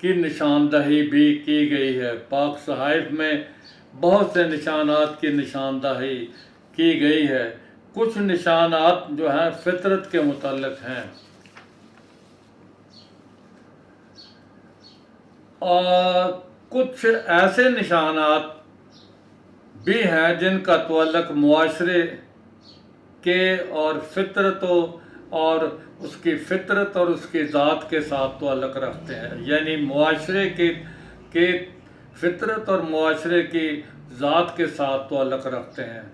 کی نشاندہی بھی کی گئی ہے۔ پاک صحائف میں بہت سے نشانات کی نشاندہی کی گئی ہے۔ کچھ نشانات جو ہیں فطرت کے متعلق ہیں، اور کچھ ایسے نشانات بھی ہیں جن کا تعلق معاشرے کے اور اور اس کی فطرت اور اس کی ذات کے ساتھ تعلق رکھتے ہیں، یعنی معاشرے کے فطرت اور معاشرے کی ذات کے ساتھ تعلق رکھتے ہیں۔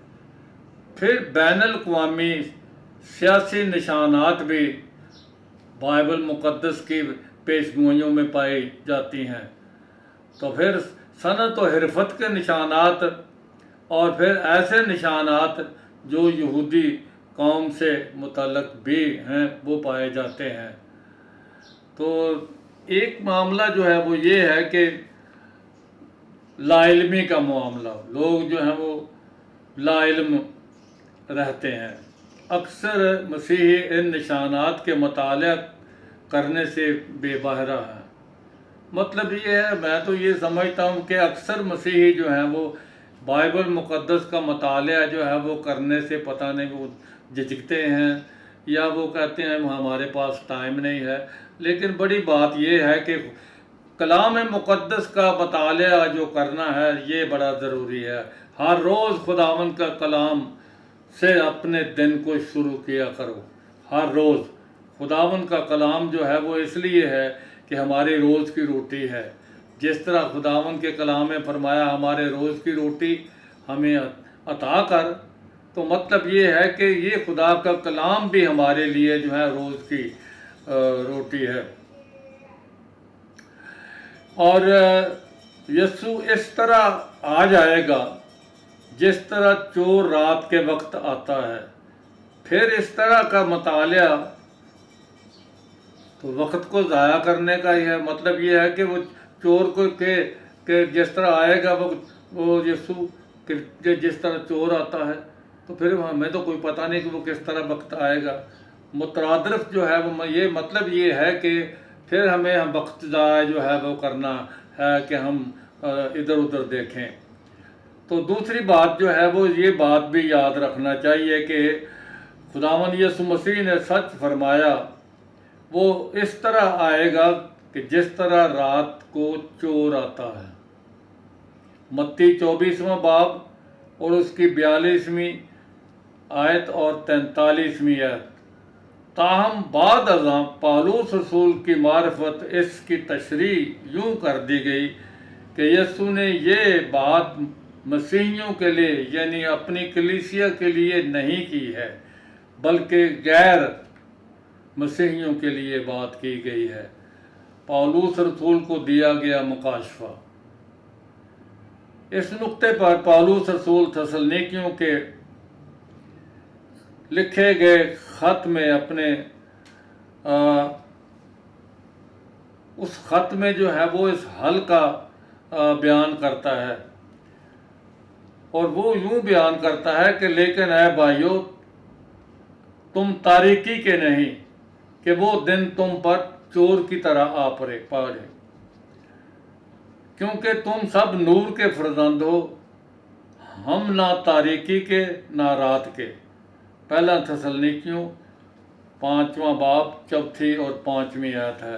پھر بین الاقوامی سیاسی نشانات بھی بائبل مقدس کی پیشگوئیوں میں پائی جاتی ہیں۔ تو پھر صنعت و حرفت کے نشانات، اور پھر ایسے نشانات جو یہودی قوم سے متعلق بھی ہیں وہ پائے جاتے ہیں۔ تو ایک معاملہ جو ہے وہ یہ ہے کہ لا علمی کا معاملہ، لوگ جو ہیں وہ لا علم رہتے ہیں۔ اکثر مسیحی ان نشانات کے مطالعہ کرنے سے بے بہرہ ہیں۔ مطلب یہ ہے، میں تو یہ سمجھتا ہوں کہ اکثر مسیحی جو ہیں وہ بائبل مقدس کا مطالعہ جو ہے وہ کرنے سے پتہ نہیں وہ جھجکتے ہیں، یا وہ کہتے ہیں ہمارے پاس ٹائم نہیں ہے۔ لیکن بڑی بات یہ ہے کہ کلام مقدس کا مطالعہ جو کرنا ہے یہ بڑا ضروری ہے۔ ہر روز خداوند کا کلام سے اپنے دن کو شروع کیا کرو۔ ہر روز خداوند کا کلام جو ہے وہ اس لیے ہے کہ ہماری روز کی روٹی ہے۔ جس طرح خداوند کے کلام میں فرمایا ہمارے روز کی روٹی ہمیں عطا کر، تو مطلب یہ ہے کہ یہ خدا کا کلام بھی ہمارے لیے جو ہے روز کی روٹی ہے۔ اور یسوع اس طرح آ جائے گا جس طرح چور رات کے وقت آتا ہے۔ پھر اس طرح کا مطالعہ تو وقت کو ضائع کرنے کا ہی ہے۔ مطلب یہ ہے کہ وہ چور کو کہ جس طرح آئے گا وہ یسوع کہ جس طرح چور آتا ہے، تو پھر ہمیں تو کوئی پتہ نہیں کہ وہ کس طرح وقت آئے گا۔ مترادف جو ہے وہ یہ مطلب یہ ہے کہ پھر ہمیں وقت ضائع جو ہے وہ کرنا ہے کہ ہم ادھر ادھر دیکھیں۔ تو دوسری بات جو ہے وہ یہ بات بھی یاد رکھنا چاہیے کہ خداوند یسوع مسیح نے سچ فرمایا، وہ اس طرح آئے گا کہ جس طرح رات کو چور آتا ہے۔ متی 24واں باب اور اس کی 42ویں آیت اور 43ویں آیت۔ تاہم بعد ازاں پالوس رسول کی معرفت اس کی تشریح یوں کر دی گئی کہ یسوع نے یہ بات مسیحیوں کے لیے یعنی اپنی کلیسیا کے لیے نہیں کی ہے، بلکہ غیر مسیحیوں کے لیے بات کی گئی ہے۔ پالوس رسول کو دیا گیا مکاشفہ۔ اس نقطے پر پالوس رسول تھسلنیکیوں کے لکھے گئے خط میں اپنے اس خط میں جو ہے وہ اس حل کا بیان کرتا ہے، اور وہ یوں بیان کرتا ہے کہ لیکن اے بھائیو، تم تاریکی کے نہیں کہ وہ دن تم پر چور کی طرح آ پڑے، کیونکہ تم سب نور کے فرزند ہو، ہم نہ تاریکی کے نہ رات کے۔ پہلا تھسلنیکیوں 5واں باب 4 اور 5ویں آیت ہے۔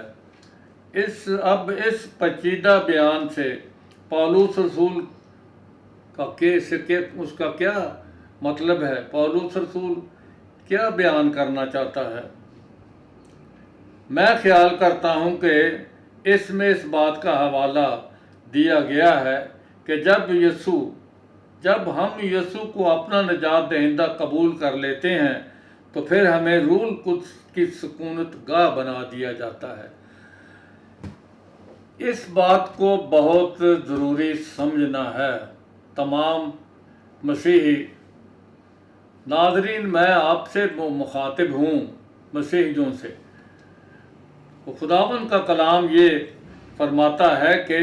اب اس پیچیدہ بیان سے پالوس رسول اس کا کیا مطلب ہے؟ پالوس رسول کیا بیان کرنا چاہتا ہے؟ میں خیال کرتا ہوں کہ اس میں اس بات کا حوالہ دیا گیا ہے کہ جب ہم یسوع کو اپنا نجات دہندہ قبول کر لیتے ہیں تو پھر ہمیں روح القدس کی سکونت گاہ بنا دیا جاتا ہے۔ اس بات کو بہت ضروری سمجھنا ہے تمام مسیحی ناظرین۔ میں آپ سے مخاطب ہوں، مسیحیوں سے۔ خداوند کا کلام یہ فرماتا ہے کہ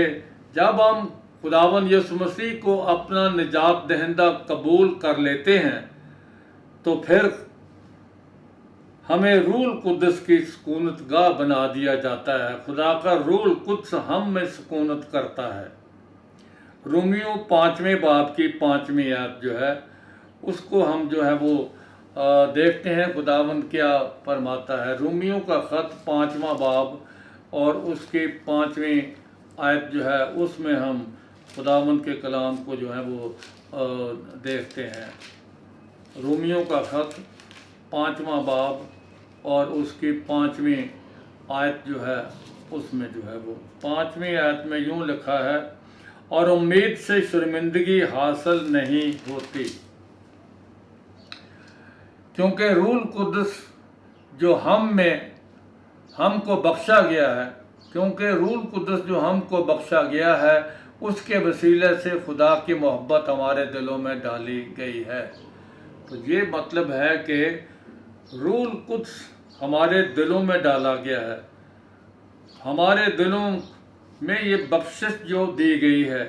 جب ہم خداوند یسوع مسیح کو اپنا نجات دہندہ قبول کر لیتے ہیں تو پھر ہمیں روح القدس کی سکونت گاہ بنا دیا جاتا ہے۔ خدا کا روح القدس ہم میں سکونت کرتا ہے۔ رومیوں 5ویں باب کی 5ویں آیت جو ہے اس کو ہم جو ہے وہ دیکھتے ہیں خداوند کیا فرماتا ہے۔ رومیوں کا خط 5واں باب اور اس کی 5ویں آیت جو ہے اس میں ہم خداوند کے کلام کو جو ہے وہ دیکھتے ہیں۔ رومیوں کا خط 5واں باب اور اس کی 5ویں آیت جو ہے اس میں جو ہے وہ 5ویں آیت میں یوں لکھا ہے، اور امید سے شرمندگی حاصل نہیں ہوتی، کیونکہ روح القدس جو ہم کو بخشا گیا ہے، کیونکہ روح القدس جو ہم کو بخشا گیا ہے اس کے وسیلے سے خدا کی محبت ہمارے دلوں میں ڈالی گئی ہے۔ تو یہ مطلب ہے کہ روح القدس ہمارے دلوں میں ڈالا گیا ہے، ہمارے دلوں میں یہ بخشش جو دی گئی ہے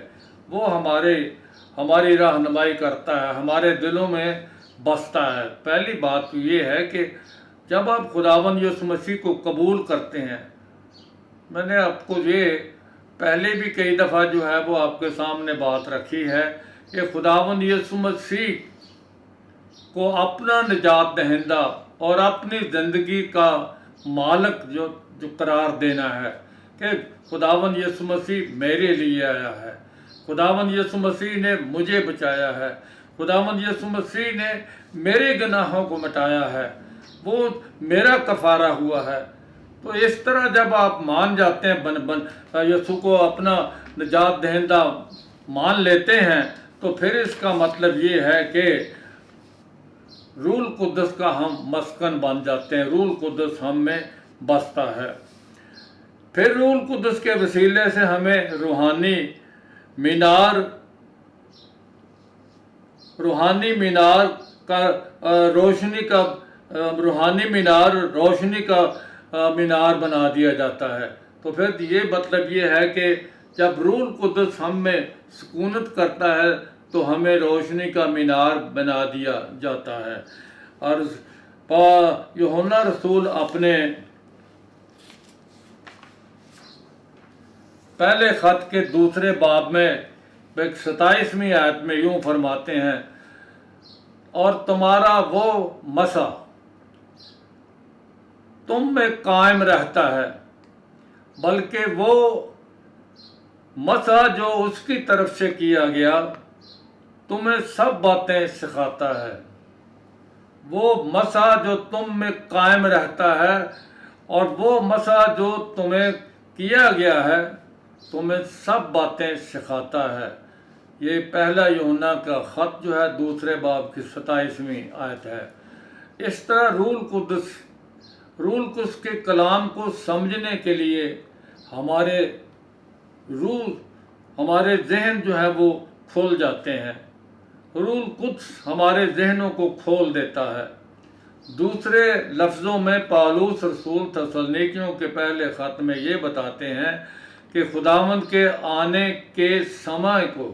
وہ ہماری رہنمائی کرتا ہے، ہمارے دلوں میں بستا ہے۔ پہلی بات تو یہ ہے کہ جب آپ خداوند یسوع مسیح کو قبول کرتے ہیں، میں نے آپ کو یہ پہلے بھی کئی دفعہ جو ہے وہ آپ کے سامنے بات رکھی ہے کہ خداوند یسوع مسیح کو اپنا نجات دہندہ اور اپنی زندگی کا مالک جو قرار دینا ہے کہ خداوند یسوع مسیح میرے لیے آیا ہے، خداوند یسوع مسیح نے مجھے بچایا ہے، خداوند یسوع مسیح نے میرے گناہوں کو مٹایا ہے، وہ میرا کفارہ ہوا ہے۔ تو اس طرح جب آپ مان جاتے ہیں، یسوع کو اپنا نجات دہندہ مان لیتے ہیں، تو پھر اس کا مطلب یہ ہے کہ روح القدس کا ہم مسکن بن جاتے ہیں، روح القدس ہم میں بستا ہے۔ پھر روح القدس کے وسیلے سے ہمیں روحانی مینار روشنی کا مینار بنا دیا جاتا ہے۔ تو پھر یہ مطلب یہ ہے کہ جب روح القدس ہم میں سکونت کرتا ہے تو ہمیں روشنی کا مینار بنا دیا جاتا ہے۔ اور یوحنا رسول اپنے پہلے خط کے 2 باب میں 27ویں آیت میں یوں فرماتے ہیں، اور تمہارا وہ مسح تم میں قائم رہتا ہے، بلکہ وہ مسح جو اس کی طرف سے کیا گیا تمہیں سب باتیں سکھاتا ہے۔ وہ مسح جو تم میں قائم رہتا ہے اور وہ مسح جو تمہیں کیا گیا ہے تمہیں سب باتیں سکھاتا ہے۔ یہ پہلا یوحنا کا خط جو ہے 2 باب کی 27ویں آیت ہے۔ اس طرح روح القدس کے کلام کو سمجھنے کے لیے ہمارے ذہن جو ہے وہ کھل جاتے ہیں۔ روح القدس ہمارے ذہنوں کو کھول دیتا ہے۔ دوسرے لفظوں میں پالوس رسول تسلنیکیوں کے پہلے خط میں یہ بتاتے ہیں کہ خداوند کے آنے کے سمے کو،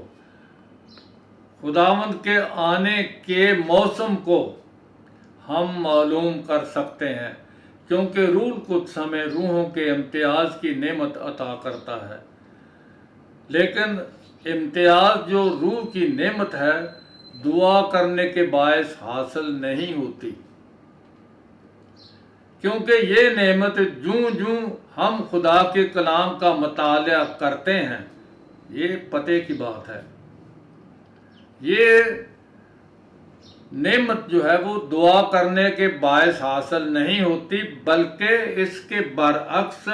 خداوند کے آنے کے موسم کو ہم معلوم کر سکتے ہیں، کیونکہ روح القدس ہمیں روحوں کے امتیاز کی نعمت عطا کرتا ہے۔ لیکن امتیاز جو روح کی نعمت ہے دعا کرنے کے باعث حاصل نہیں ہوتی، کیونکہ یہ نعمت جوں ہم خدا کے کلام کا مطالعہ کرتے ہیں، یہ پتے کی بات ہے، یہ نعمت جو ہے وہ دعا کرنے کے باعث حاصل نہیں ہوتی، بلکہ اس کے برعکس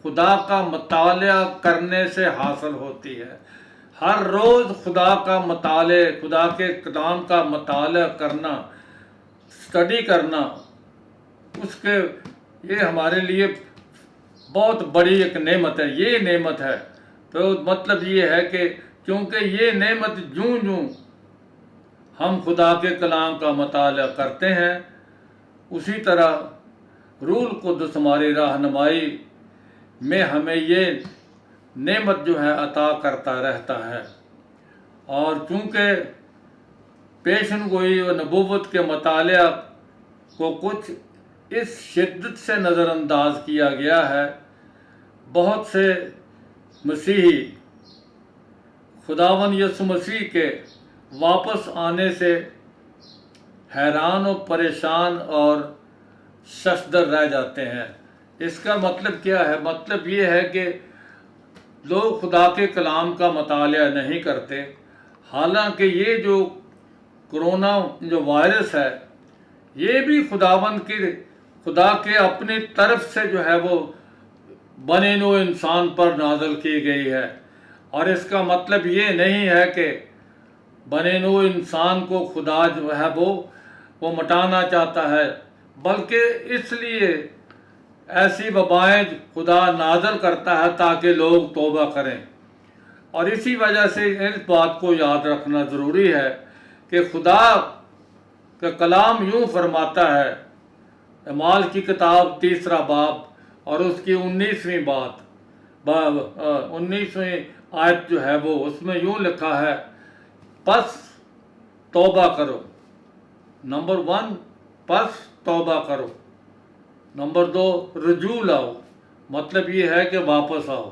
خدا کا مطالعہ کرنے سے حاصل ہوتی ہے۔ ہر روز خدا کے کلام کا مطالعہ کرنا، اسٹڈی کرنا، یہ ہمارے لیے بہت بڑی ایک نعمت ہے، یہ نعمت ہے۔ تو مطلب یہ ہے کہ کیونکہ یہ نعمت جوں ہم خدا کے کلام کا مطالعہ کرتے ہیں، اسی طرح روح القدس ہماری رہنمائی میں ہمیں یہ نعمت جو ہے عطا کرتا رہتا ہے۔ اور چونکہ پیشن گوئی و نبوت کے مطالعہ کو کچھ اس شدت سے نظر انداز کیا گیا ہے۔ بہت سے مسیحی خداوند یسوع مسیح کے واپس آنے سے حیران و پریشان اور ششدر رہ جاتے ہیں۔ اس کا مطلب کیا ہے؟ مطلب یہ ہے کہ لوگ خدا کے کلام کا مطالعہ نہیں کرتے، حالانکہ یہ جو کرونا جو وائرس ہے یہ بھی خدا کے اپنی طرف سے جو ہے وہ بنے نوع انسان پر نازل کی گئی ہے، اور اس کا مطلب یہ نہیں ہے کہ بنے نوع انسان کو خدا جو ہے وہ مٹانا چاہتا ہے، بلکہ اس لیے ایسی وبائیں خدا نازل کرتا ہے تاکہ لوگ توبہ کریں۔ اور اسی وجہ سے اس بات کو یاد رکھنا ضروری ہے کہ خدا کا کلام یوں فرماتا ہے، اعمال کی کتاب 3 باب اور اس کی 19ویں آیت جو ہے وہ اس میں یوں لکھا ہے، پس توبہ کرو۔ نمبر 1 پس توبہ کرو، نمبر 2 رجوع لاؤ، مطلب یہ ہے کہ واپس آؤ،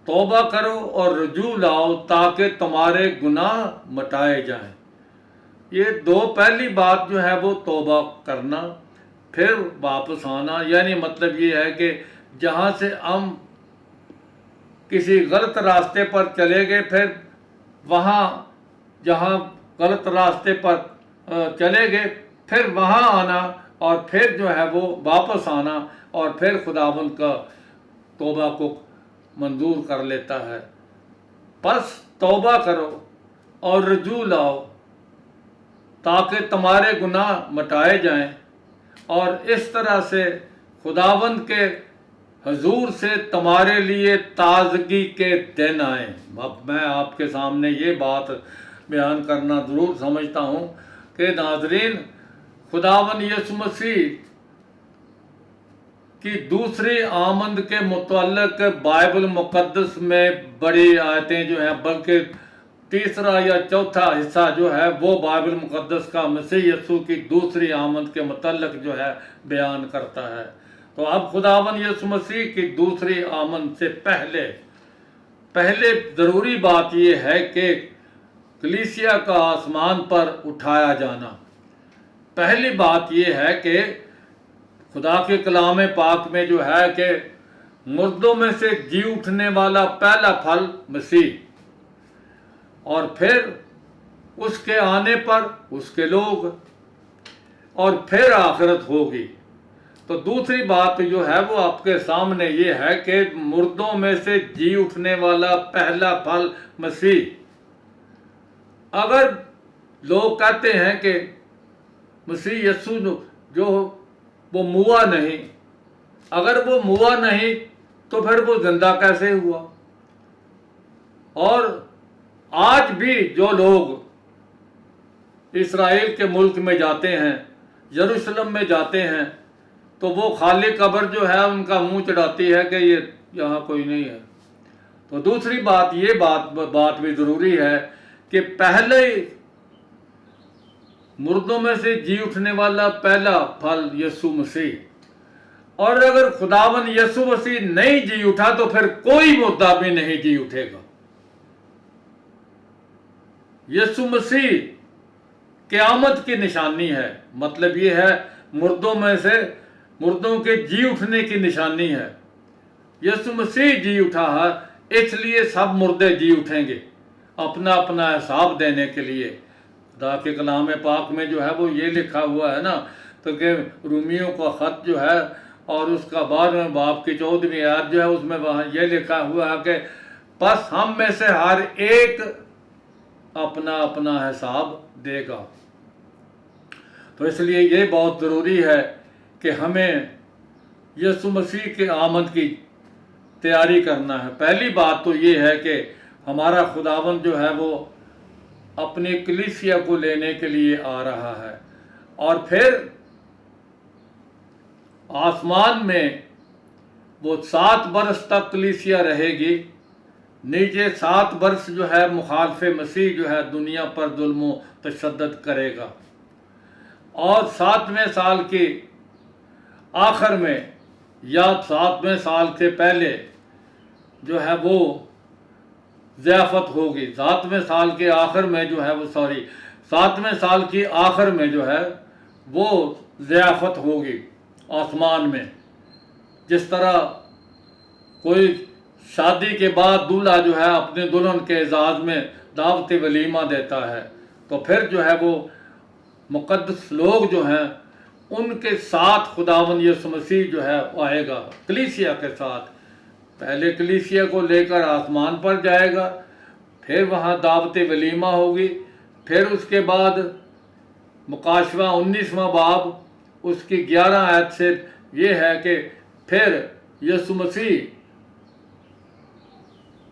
توبہ کرو اور رجوع لاؤ تاکہ تمہارے گناہ مٹائے جائیں۔ یہ پہلی بات جو ہے وہ توبہ کرنا، پھر واپس آنا، یعنی مطلب یہ ہے کہ جہاں سے ہم کسی غلط راستے پر چلے گئے، پھر جہاں غلط راستے پر چلے گئے پھر وہاں آنا، اور پھر جو ہے وہ واپس آنا، اور پھر خداوند کا توبہ کو منظور کر لیتا ہے۔ پس توبہ کرو اور رجوع لاؤ تاکہ تمہارے گناہ مٹائے جائیں، اور اس طرح سے خداوند کے حضور سے تمہارے لیے تازگی کے دن آئیں۔ اب میں آپ کے سامنے یہ بات بیان کرنا ضرور سمجھتا ہوں کہ ناظرین، خداوند یسوع مسیح کی دوسری آمد کے متعلق بائبل مقدس میں بڑی آیتیں جو ہیں، بلکہ تیسرا یا چوتھا حصہ جو ہے وہ بائبل مقدس کا مسیح یسوع کی دوسری آمد کے متعلق جو ہے بیان کرتا ہے۔ تو اب خداوند یسوع مسیح کی دوسری آمد سے پہلے ضروری بات یہ ہے کہ کلیسیا کا آسمان پر اٹھایا جانا۔ پہلی بات یہ ہے کہ خدا کے کلام پاک میں جو ہے کہ مردوں میں سے جی اٹھنے والا پہلا پھل مسیح، اور پھر اس کے آنے پر اس کے لوگ، اور پھر آخرت ہوگی۔ تو دوسری بات جو ہے وہ آپ کے سامنے یہ ہے کہ مردوں میں سے جی اٹھنے والا پہلا پھل مسیح۔ اگر لوگ کہتے ہیں کہ مسیح یسوع جو وہ موا نہیں، اگر وہ موا نہیں تو پھر وہ زندہ کیسے ہوا؟ اور آج بھی جو لوگ اسرائیل کے ملک میں جاتے ہیں، یروشلم میں جاتے ہیں، تو وہ خالی قبر جو ہے ان کا منہ چڑھاتی ہے کہ یہ یہاں کوئی نہیں ہے۔ تو دوسری بات یہ بات بھی ضروری ہے کہ پہلے مردوں میں سے جی اٹھنے والا پہلا پھل یسوع مسیح، اور اگر خداوند یسوع مسیح نہیں جی اٹھا تو پھر کوئی مردہ بھی نہیں جی اٹھے گا۔ یسوع مسیح قیامت کی نشانی ہے، مطلب یہ ہے مردوں کے جی اٹھنے کی نشانی ہے۔ یسوع مسیح جی اٹھا ہے، اس لیے سب مردے جی اٹھیں گے اپنا اپنا حساب دینے کے لیے۔ خدا کے کلام پاک میں جو ہے وہ یہ لکھا ہوا ہے نا، تو کہ رومیوں کا خط جو ہے اور اس کا 12ویں باب کی 14ویں آیت جو ہے اس میں وہاں یہ لکھا ہوا ہے کہ پس ہم میں سے ہر ایک اپنا اپنا حساب دے گا۔ تو اس لیے یہ بہت ضروری ہے کہ ہمیں یسوع مسیح کے آمد کی تیاری کرنا ہے۔ پہلی بات تو یہ ہے کہ ہمارا خداوند جو ہے وہ اپنی کلیسیا کو لینے کے لیے آ رہا ہے، اور پھر آسمان میں وہ 7 برس تک کلیسیا رہے گی، نیچے 7 برس جو ہے مخالف مسیح جو ہے دنیا پر ظلم و تشدد کرے گا، اور 7ویں سال کی آخر میں یا 7ویں سال سے پہلے جو ہے وہ ضیافت ہوگی. 7ویں سال کے آخر میں جو ہے وہ 7ویں سال کی آخر میں جو ہے وہ ضیافت ہوگی آسمان میں. جس طرح کوئی شادی کے بعد دولہا جو ہے اپنے دلہن کے اعزاز میں دعوت ولیمہ دیتا ہے، تو پھر جو ہے وہ مقدس لوگ جو ہیں ان کے ساتھ خداوند یسوع مسیح جو ہے آئے گا کلیسیا کے ساتھ. پہلے کلیسیا کو لے کر آسمان پر جائے گا، پھر وہاں دعوت ولیمہ ہوگی. پھر اس کے بعد مکاشفہ 19واں باب اس کی 11 آیت سے یہ ہے کہ پھر یسوع مسیح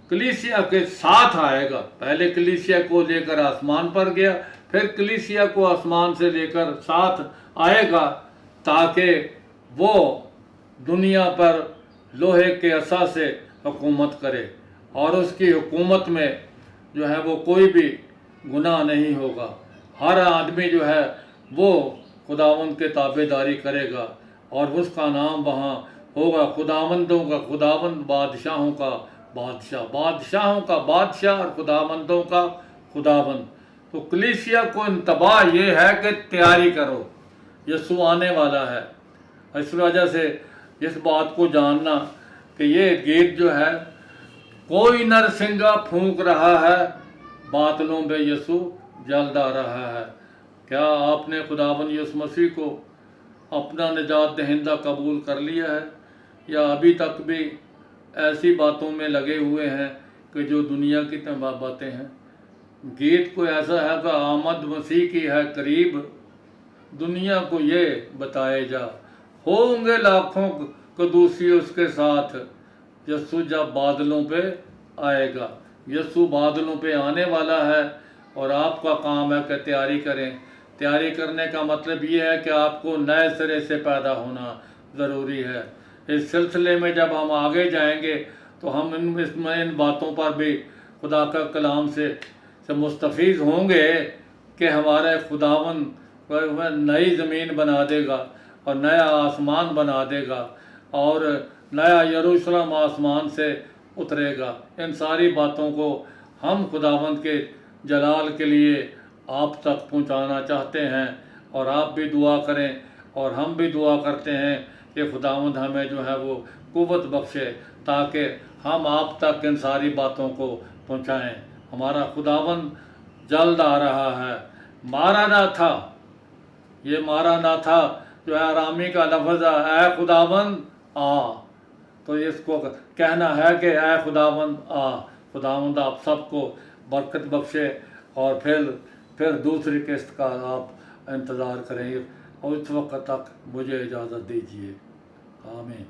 کلیسیا کے ساتھ آئے گا. پہلے کلیسیا کو لے کر آسمان پر گیا، پھر کلیسیا کو آسمان سے لے کر ساتھ آئے گا تاکہ وہ دنیا پر لوہے کے عصا سے حکومت کرے، اور اس کی حکومت میں جو ہے وہ کوئی بھی گناہ نہیں ہوگا. ہر آدمی جو ہے وہ خداوند کے تابع داری کرے گا، اور اس کا نام وہاں ہوگا خداوندوں کا خداوند، بادشاہوں کا بادشاہ، بادشاہوں کا بادشاہ اور خداوندوں کا خداوند. تو کلیسیا کو انتباہ یہ ہے کہ تیاری کرو، یسوع آنے والا ہے. اس وجہ سے اس بات کو جاننا کہ یہ گیت جو ہے، کوئی نرسنگا پھونک رہا ہے، بادلوں پہ یسوع جلد آ رہا ہے. کیا آپ نے خداوند یسوع مسیح کو اپنا نجات دہندہ قبول کر لیا ہے، یا ابھی تک بھی ایسی باتوں میں لگے ہوئے ہیں کہ جو دنیا کی باتیں ہیں؟ گیت کو ایسا ہے کہ آمد مسیح کی ہے قریب، دنیا کو یہ بتائے جا، ہوں گے لاکھوں قدوسی اس کے ساتھ، یسوع جب بادلوں پہ آئے گا. یسوع بادلوں پہ آنے والا ہے، اور آپ کا کام ہے کہ تیاری کریں. تیاری کرنے کا مطلب یہ ہے کہ آپ کو نئے سرے سے پیدا ہونا ضروری ہے. اس سلسلے میں جب ہم آگے جائیں گے تو ہم ان باتوں پر بھی خدا کا کلام سے مستفیض ہوں گے کہ ہمارے خداوند نئی زمین بنا دے گا اور نیا آسمان بنا دے گا، اور نیا یروشلم آسمان سے اترے گا. ان ساری باتوں کو ہم خداوند کے جلال کے لیے آپ تک پہنچانا چاہتے ہیں، اور آپ بھی دعا کریں اور ہم بھی دعا کرتے ہیں کہ خداوند ہمیں جو ہے وہ قوت بخشے تاکہ ہم آپ تک ان ساری باتوں کو پہنچائیں. ہمارا خداوند جلد آ رہا ہے. مارا نہ تھا، یہ مارا نہ تھا جو ہے آرامی کا لفظ ہے، اے خداوند آ. تو اس کو کہنا ہے کہ اے خداوند آ. خداوند آپ سب کو برکت بخشے، اور پھر دوسری قسط کا آپ انتظار کریں، اور اس وقت تک مجھے اجازت دیجیے. آمین.